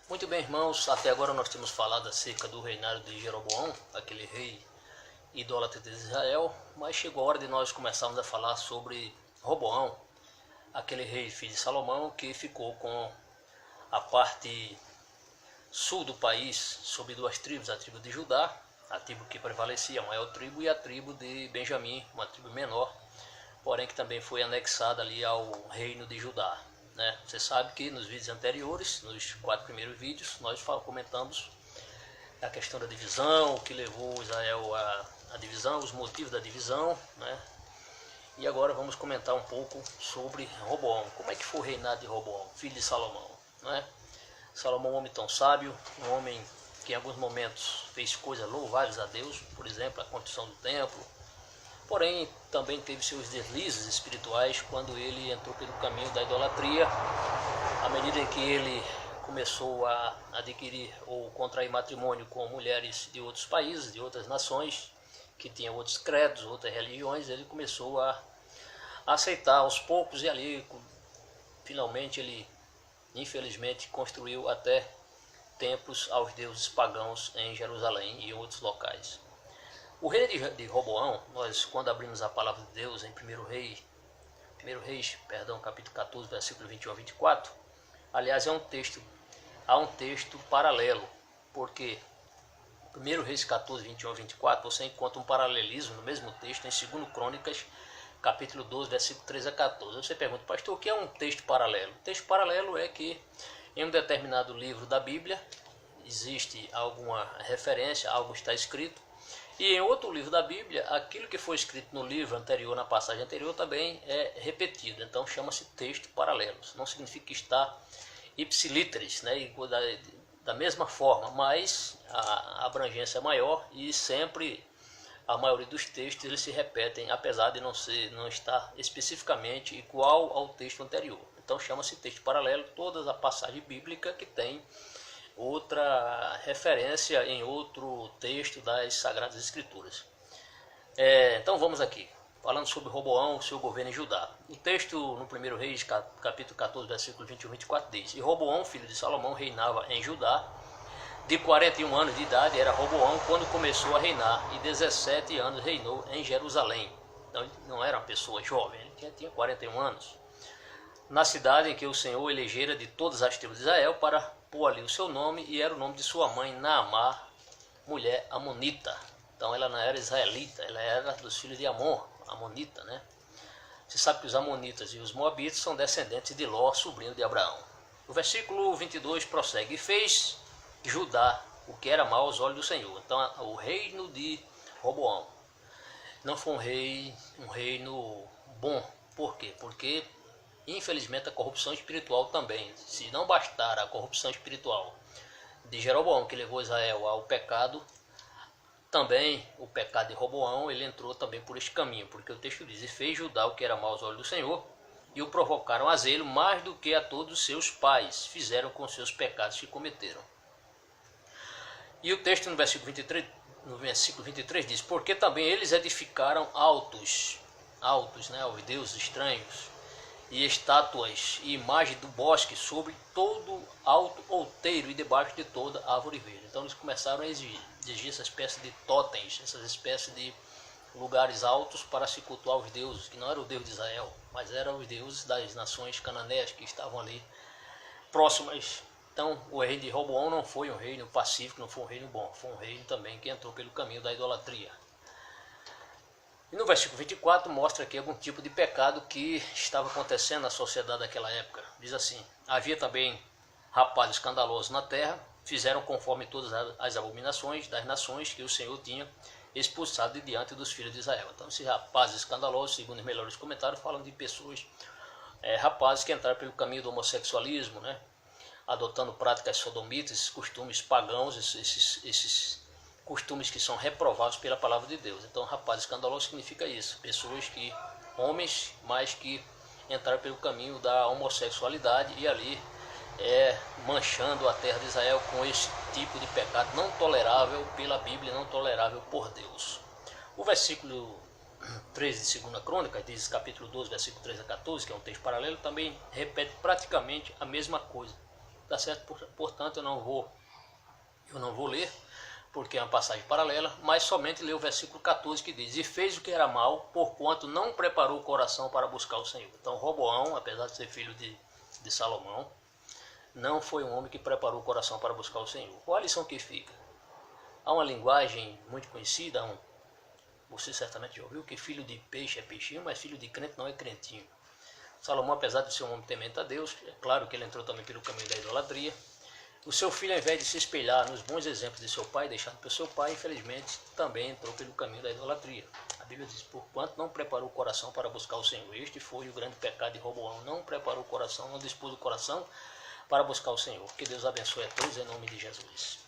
Muito bem, irmãos, até agora nós temos falado acerca do reinado de Jeroboão, aquele rei idólatra de Israel, mas chegou a hora de nós começarmos a falar sobre Roboão, aquele rei filho de Salomão que ficou com a parte sul do país sob duas tribos, a tribo de Judá, a tribo que prevalecia, a maior tribo, e a tribo de Benjamim, uma tribo menor, porém que também foi anexada ali ao reino de Judá. Você sabe que nos vídeos anteriores, nos 4 primeiros vídeos, nós comentamos a questão da divisão, o que levou Israel à divisão, os motivos da divisão, E agora vamos comentar um pouco sobre Roboão. Como é que foi o reinado de Roboão, filho de Salomão, Salomão, um homem tão sábio, um homem que em alguns momentos fez coisas louváveis a Deus, por exemplo, a construção do templo. Porém, também teve seus deslizes espirituais quando ele entrou pelo caminho da idolatria, à medida em que ele começou a adquirir ou contrair matrimônio com mulheres de outros países, de outras nações, que tinham outros credos, outras religiões. Ele começou a aceitar aos poucos e ali, finalmente, ele, infelizmente, construiu até templos aos deuses pagãos em Jerusalém e em outros locais. O rei de Roboão, nós quando abrimos a palavra de Deus em 1 Reis, capítulo 14, versículo 21 a 24, aliás há um texto paralelo, porque 1 Reis 14, 21 a 24, você encontra um paralelismo no mesmo texto em 2 Crônicas, capítulo 12, versículo 13 a 14. Você pergunta, pastor, o que é um texto paralelo? O texto paralelo é que em um determinado livro da Bíblia existe alguma referência, algo está escrito, e em outro livro da Bíblia, aquilo que foi escrito no livro anterior, na passagem anterior, também é repetido. Então chama-se texto paralelo. Não significa que está ipsiliteris, da mesma forma, mas a abrangência é maior e sempre a maioria dos textos eles se repetem, apesar de não estar especificamente igual ao texto anterior. Então chama-se texto paralelo toda a passagem bíblica que tem outra referência em outro texto das Sagradas Escrituras. Então vamos aqui, falando sobre Roboão, o seu governo em Judá. O texto no 1 Reis, capítulo 14, versículo 21 e 24 diz: E Roboão, filho de Salomão, reinava em Judá. De 41 anos de idade era Roboão quando começou a reinar, e 17 anos reinou em Jerusalém. Então ele não era uma pessoa jovem, ele tinha 41 anos. Na cidade em que o Senhor elegera de todas as tribos de Israel para pôr ali o seu nome, e era o nome de sua mãe Naamá, mulher amonita. Então ela não era israelita, ela era dos filhos de Amon, amonita, Você sabe que os amonitas e os moabitas são descendentes de Ló, sobrinho de Abraão. O versículo 22 prossegue: E fez Judá o que era mal aos olhos do Senhor. Então o reino de Roboão não foi um reino bom. Por quê? Porque infelizmente a corrupção espiritual também. Se não bastar a corrupção espiritual de Jeroboão, que levou Israel ao pecado, também o pecado de Roboão, ele entrou também por este caminho, porque o texto diz: E fez Judá o que era mau aos olhos do Senhor, e o provocaram a zelo mais do que a todos os seus pais fizeram com seus pecados que cometeram. E o texto no versículo 23 diz: Porque também eles edificaram altos, aos deuses estranhos, e estátuas e imagens do bosque sobre todo alto outeiro e debaixo de toda árvore verde. Então eles começaram a exigir essa espécie de totens, essas espécies de lugares altos para se cultuar os deuses, que não eram o Deus de Israel, mas eram os deuses das nações cananeias que estavam ali próximas. Então o reino de Roboão não foi um reino pacífico, não foi um reino bom, foi um reino também que entrou pelo caminho da idolatria. E no versículo 24 mostra aqui algum tipo de pecado que estava acontecendo na sociedade daquela época. Diz assim: Havia também rapazes escandalosos na terra, fizeram conforme todas as abominações das nações que o Senhor tinha expulsado de diante dos filhos de Israel. Então esses rapazes escandalosos, segundo os melhores comentários, falam de pessoas, rapazes que entraram pelo caminho do homossexualismo, adotando práticas sodomitas, costumes pagãos, esses costumes que são reprovados pela palavra de Deus. Então rapaz escandaloso significa isso, pessoas homens, mas que entraram pelo caminho da homossexualidade e ali manchando a terra de Israel com esse tipo de pecado não tolerável pela Bíblia, não tolerável por Deus. O versículo 13 de 2 Crônicas, diz capítulo 12, versículo 13 a 14, que é um texto paralelo, também repete praticamente a mesma coisa. tá certo? Portanto, eu não vou ler, porque é uma passagem paralela, mas somente ler o versículo 14 que diz: e fez o que era mal, porquanto não preparou o coração para buscar o Senhor. Então Roboão, apesar de ser filho de Salomão, não foi um homem que preparou o coração para buscar o Senhor. Qual a lição que fica? Há uma linguagem muito conhecida, você certamente já ouviu, que filho de peixe é peixinho, mas filho de crente não é crentinho. Salomão, apesar de ser um homem temente a Deus, é claro que ele entrou também pelo caminho da idolatria. O seu filho, ao invés de se espelhar nos bons exemplos de seu pai, deixado pelo seu pai, infelizmente, também entrou pelo caminho da idolatria. A Bíblia diz: porquanto não preparou o coração para buscar o Senhor. Este foi o grande pecado de Roboão. Não preparou o coração, não dispôs o coração para buscar o Senhor. Que Deus abençoe a todos em nome de Jesus.